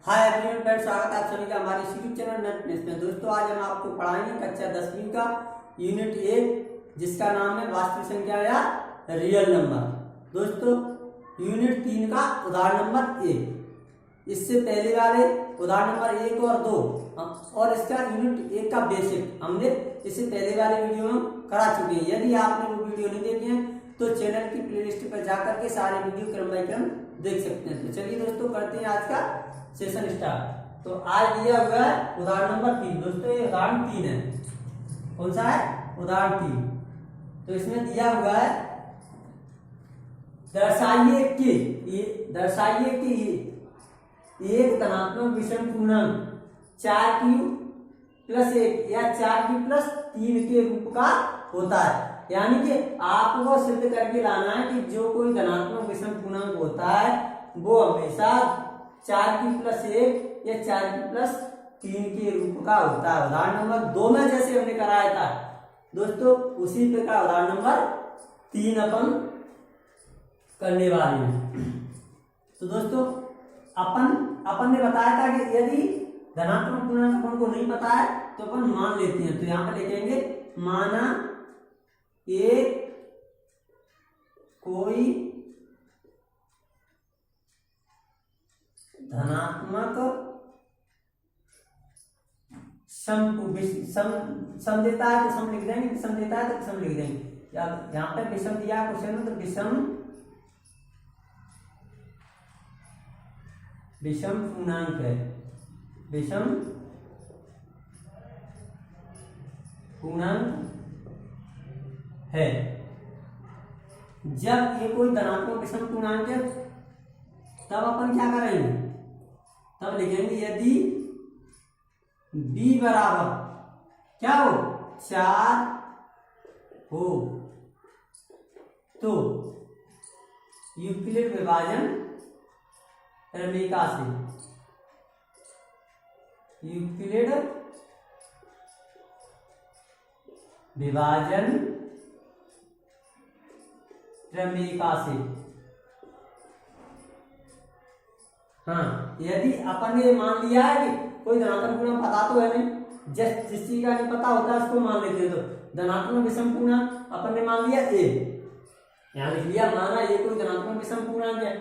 Hi everyone friends, स्वागत है आप सभी का हमारे यूट्यूब चैनल नेटनेस में। दोस्तों आज हम आपको पढ़ाएंगे कक्षा 10वीं का यूनिट 1 जिसका नाम है वास्तविक संख्या या रियल नंबर। दोस्तों यूनिट 3 का उदाहरण नंबर 1, इससे पहले वाले उदाहरण नंबर 1 और 2 और इसका यूनिट 1 का बेसिक हमने इससे पहले वाले वीडियो में करा चुके हैं। यदि आपने वो वीडियो नहीं देखे हैं तो चैनल की प्लेलिस्ट पर जाकर के सारे वीडियो क्रम बाय क्रम देख सकते हैं। तो चलिए दोस्तों करते हैं आज का सेशन स्टार्ट। तो आज दिया हुआ है उदाहरण नंबर 3। दोस्तों ये उदाहरण 3 है। कौन सा है? उदाहरण 3। तो इसमें दिया हुआ है दर्शाइए कि एक धनात्मक विषम पूर्णांक 4³ + 1 या 4³ + 3 के रूप का होता है। यानी कि आपको सिद्ध करके लाना है कि जो कोई धनात्मक विषम पूर्णांक होता है वो हमेशा 4³ + 1 या 4³ + 3 के रूप का होता है। उदाहरण नंबर 2 में जैसे हमने कराया था दोस्तों उसी प्रकार उदाहरण नंबर 3 अपन करने वाले हैं। तो दोस्तों अपन ने बताया था कि यदि धनात्मक पूर्णांक अपन को नहीं पता है तो अपन मान लेते हैं। तो यहाँ पर लिखेंगे माना एक कोई धनात्मक सम देता है तो सम लिख देंगे, विषम देता है तो सम लिख देंगे। यहाँ पे विषम दिया क्वेश्चन में तो विषम पूर्णांक है, विषम पूर्णांक है। जब ये कोई धनात्मक विषम पूर्णांक है तब अपन क्या करेंगे? तब लिखेंगे यदि b बराबर क्या हो 4 हो तो यूक्लिड विभाजन क्रमिका से यूक्लिड विभाजन क्रमिका से हाँ, यदि अपन ने मान लिया है कि कोई धनात्मक पूर्णांक पता तो है नहीं, जिस चीज का नहीं पता होता है उसको मान लेते हैं। तो धनात्मक विषम पूर्णांक अपन ने मान लिया a, यहाँ लिख लिया माना ये कोई धनात्मक विषम पूर्णांक है।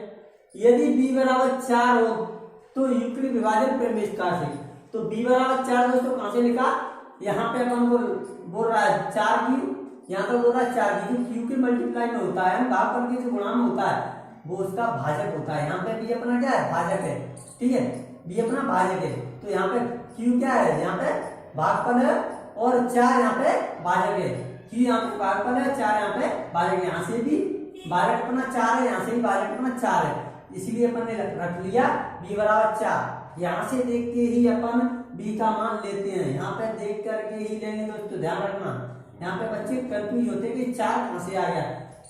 यदि b बराबर 4 हो तो यूक्लिड विभाजन क्रमिका से, तो b बराबर 4 दोस्तों कहां से लिखा? यहाँ पे अपन को बोल रहा है 4³ यहाँ पर बोल रहा है 4 जो क्यू के मल्टीप्लाई में होता है, भागफल के जो गुणांक होता है वो उसका भाजक होता है। यहाँ पे b अपना क्या है? भाजक है। ठीक है, b अपना भाजक है। तो यहाँ पे q क्या है? यहाँ पे भागफल है और 4 यहाँ पे भाजक है। q यहाँ पे भागफल है, 4 यहाँ पे भाजक है। यहाँ से भी भाजक अपना 4 है, यहाँ से भी भाजक अपना 4 है, इसलिए अपन ने रख लिया b बराबर 4। यहाँ से देख के ही अपन b का मान लेते हैं, यहाँ पे देख करके ही लेंगे। दोस्तों ध्यान रखना, यहाँ पे बच्चे कंफ्यूज होते हैं कि 4 कहां से आ गया।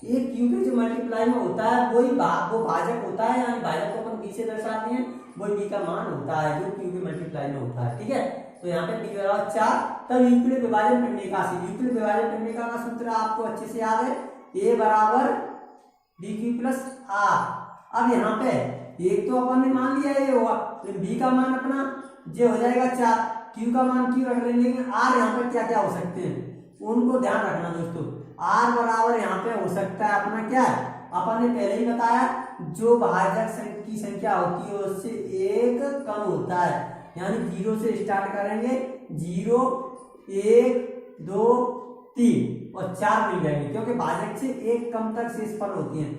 एक क्यू के जो मल्टीप्लाई में होता है वही वो भाजक होता है, यानी भाजक को अपन b से दर्शाते हैं, वही b का मान होता है जो क्यू के मल्टीप्लाई में होता है। ठीक है, तो यहाँ पे b बराबर 4 तब यूक्लिड विभाजन क्रमिका से। यूक्लिड विभाजन क्रमिका का सूत्र आपको अच्छे से याद है, a बराबर bq + r। अब यहाँ पे एक तो अपन ने मान लिया ये होगा, तो b का मान अपना जो हो जाएगा 4, q का मान q रख लेंगे, लेकिन r यहाँ पर क्या क्या हो सकते हैं उनको ध्यान रखना दोस्तों। r बराबर यहाँ पे हो सकता है अपना क्या है? अपन ने पहले ही बताया जो भाजक की संख्या होती है उससे एक कम होता है, यानी 0 से स्टार्ट करेंगे, 0 1 2 3 और 4 मिल जाएंगे, क्योंकि भाजक से एक कम तक शेषफल होती है।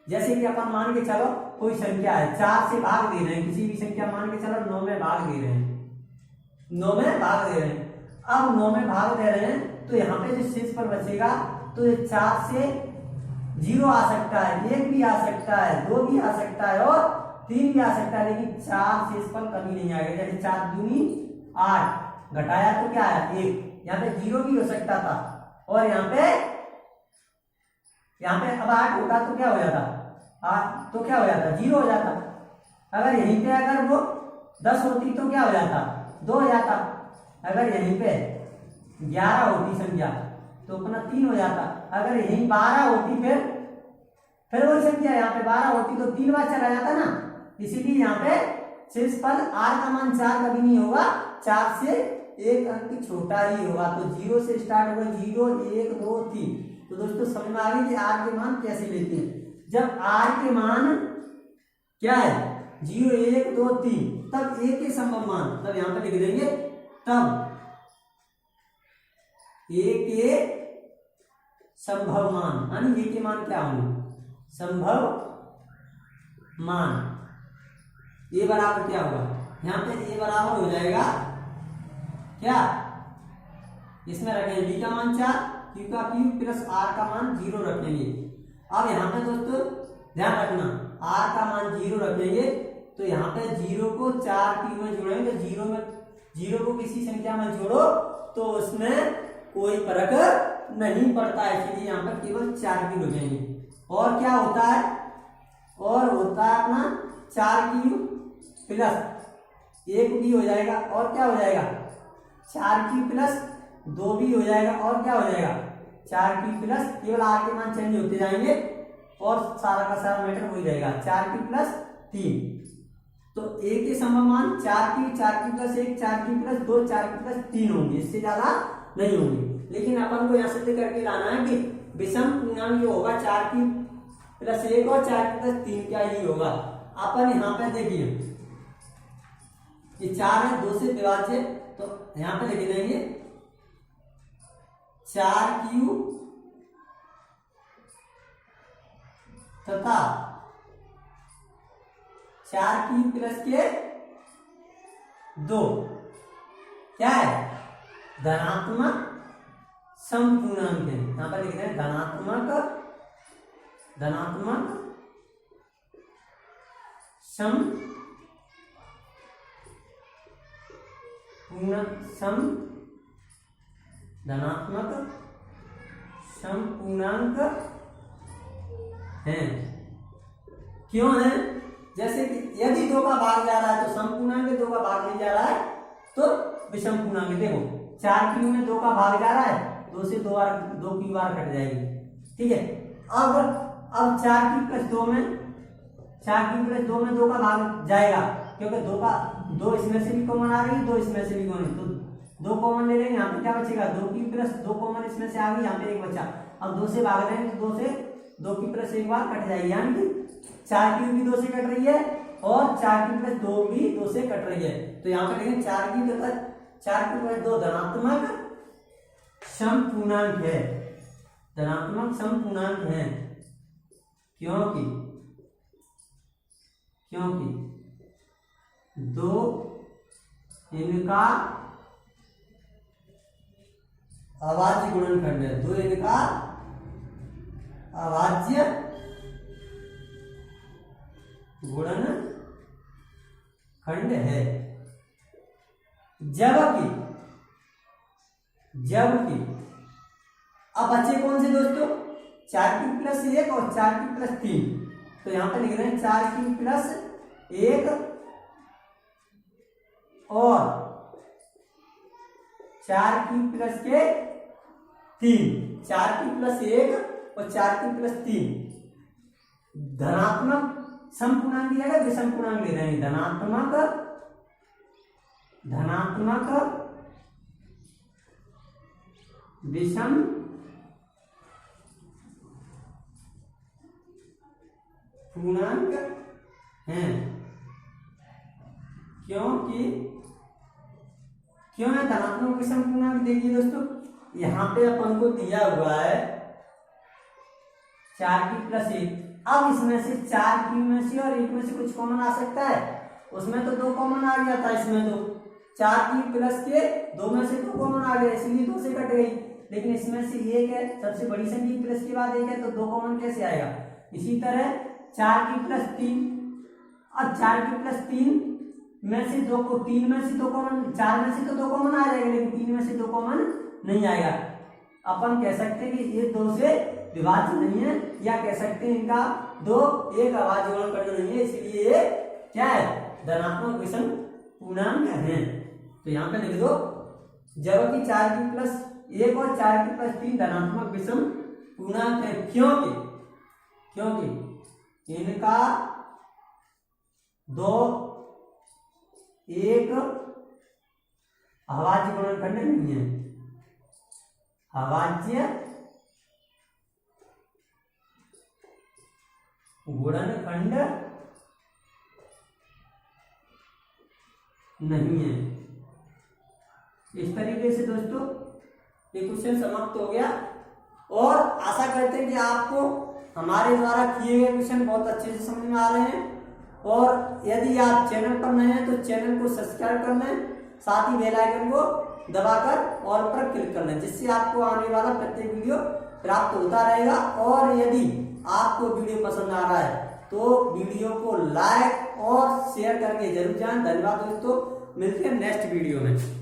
जैसे कि अपन मान के चलो कोई संख्या है 4 से भाग दे रहे हैं, किसी भी संख्या मान के चलो 9 में भाग दे रहे हैं, 9 में भाग दे रहे हैं। अब 9 में भाग दे रहे हैं तो यहाँ पे जो शेषफल बचेगा तो 4 से 0 आ सकता है, 1 भी आ सकता है, 2 भी आ सकता है और 3 भी आ सकता है, लेकिन 4 शेषफल कभी नहीं आएगा। जैसे 4 दूनी 8 घटाया तो क्या है 1, यहाँ पे 0 भी हो सकता था और यहाँ पे अब 8 होता तो क्या हो जाता? 8 तो क्या हो जाता? 0 हो जाता। अगर यहीं पे अगर वो 10 होती तो क्या हो जाता? 2 हो जाता। अगर यहीं पे 11 होती संख्या तो अपना 3 हो जाता। अगर यहीं 12 होती फिर वही संख्या यहाँ पे 12 होती तो 3 बार चला जाता ना, इसीलिए यहाँ पे शेषफल आर का मान 4 कभी नहीं होगा, 4 से एक अंक छोटा ही होगा। तो 0 से स्टार्ट होगा, 0 1 2 3। तो दोस्तों समझ में आ गई कि आर के मान कैसे लेते हैं। जब आर के मान क्या है 0 1 2 3, तब ए के संभव मान, तब यहां पर लिख देंगे तब ए के संभव मान, यानी ए के मान क्या होंगे संभव मान। ए बराबर क्या होगा, यहां पे ए बराबर हो जाएगा क्या, इसमें रखेंगे बी का मान 4, क्यू का क्यू प्लस आर का मान 0 रखेंगे। अब यहाँ पे दोस्तों ध्यान रखना, आर का मान 0 रखेंगे तो यहाँ पे 0 को 4 क्यू में जोड़ेंगे, तो 0 को किसी संख्या में जोड़ो तो उसमें कोई फर्क नहीं पड़ता है, इसलिए यहाँ पर केवल 4 क्यू रखेंगे। और क्या होता है, और होता है अपना 4 क्यू प्लस 1 भी हो जाएगा, और क्या हो जाएगा 4 क्यू प्लस 2 भी हो जाएगा, और क्या हो जाएगा 4 क्यू प्लस, केवल आर के मान चेंज होते जाएंगे और सारा का सारा मैटर हो ही जाएगा 4 क्यू प्लस 3। तो ए के संभव मान 4 Q plus 1, 4 Q plus 2, 4 Q plus 3 होंगे, इससे ज्यादा नहीं होंगे। लेकिन अपन को यहाँ सिद्ध करके लाना है कि विषम पूर्णांक जो होगा 4 क्यू प्लस 1 और 4 क्यू प्लस 3 क्या ही होगा। अपन यहाँ पे देखिए ये 4 है, 2 से विभाज्य, तो यहाँ पे लिख देंगे 4 क्यू तथा 4 क्यू प्लस के 2 क्या है धनात्मक समपूर्णांक है। यहां पर लिख रहे हैं धनात्मक धनात्मक समपूर्णांक है। क्यों है, जैसे कि यदि 2 का भाग जा रहा है तो समपूर्णांक, 2 का भाग नहीं जा रहा है तो विषम पूर्णांक। देखो 4 क्यू में 2 का भाग जा रहा है, 2 से 2 की बार कट जाएगी, ठीक है। अब 4 क्यू प्लस 2 में 2 का भाग जाएगा, क्योंकि 2 इसमें से भी कॉमन आ रही, 2 इसमें से भी कॉमन, तो 2 कॉमन ले लेंगे, यहाँ पे क्या बचेगा 2 क्यू प्लस 2 कॉमन इसमें से आ गई, यहाँ पे 1 बचा। अब 2 से भाग लेंगे तो 2 से 2 क्यू प्लस 1 बार कट जाएगी, यानी कि 4 क्यू भी 2 से कट रही है और 4 क्यू प्लस 2 भी 2 से कट रही है। तो यहाँ पर देखें 4 क्यू प्लस 2 धनात्मक समपूर्णांक है, धनात्मक समपूर्णांक है, क्योंकि 2 इनका अभाज्य गुणनखंड है, 2 इनका अभाज्य गुणनखंड है। जबकि अब बचे कौन से दोस्तों 4 क्यू प्लस 1 और 4 क्यू प्लस 3, तो यहां पर लिख रहे हैं 4 क्यू प्लस 1 और 4 क्यू प्लस के 3, 4 क्यू प्लस 1 और 4 क्यू प्लस 3 धनात्मक समपूर्णांक लिया गया, विषम पूर्णांक ले रहे हैं, धनात्मक विषम पूर्णांक हैं। क्यों है धनात्मक विषम पूर्णांक, देखिए दोस्तों यहां पे अपन को दिया हुआ है 4 क्यू प्लस 1। अब इसमें से 4 क्यू में से और 1 में से कुछ कॉमन आ सकता है, उसमें तो 2 कॉमन आ गया था, इसमें तो 4 क्यू प्लस के 2 में से 2 कॉमन आ गया, इसलिए 2 से कट गई। लेकिन इसमें से 1 है, सबसे बड़ी संख्या प्लस के बाद 1 है, तो 2 कॉमन कैसे आएगा। इसी तरह 4 क्यू प्लस 3 और 4 क्यू प्लस 3 में से 2 को 3 में से 2 कॉमन, 4 में से तो 2 कॉमन आ जाएगा, लेकिन 3 में से 2 कॉमन नहीं आएगा। अपन कह सकते हैं कि ये 2 से विभाज्य नहीं है, या कह सकते हैं इनका 2 एक अभाज्य गुणनखंड नहीं है, इसलिए ये क्या है धनात्मक विषम पूर्णांक है। तो यहाँ पे लिख दो जबकि 4 क्यू प्लस 1 और 4 क्यू प्लस 3 धनात्मक विषम पूर्णांक है, क्योंकि इनका 2 एक अभाज्य गुणनखंड नहीं है, अभाज्य गुणनखंड नहीं है। इस तरीके से दोस्तों ये क्वेश्चन समाप्त हो गया और आशा करते हैं कि आपको हमारे द्वारा किए गए क्वेश्चन बहुत अच्छे से समझ में आ रहे हैं। और यदि आप चैनल पर नए हैं तो चैनल को सब्सक्राइब कर लें, साथ ही बेल आइकन को दबाकर ऑल पर क्लिक कर लें, जिससे आपको आने वाला प्रत्येक वीडियो प्राप्त होता रहेगा। और यदि आपको वीडियो पसंद आ रहा है तो वीडियो को लाइक और शेयर करके जरूर जाएं। धन्यवाद दोस्तों, मिलते हैं नेक्स्ट वीडियो में।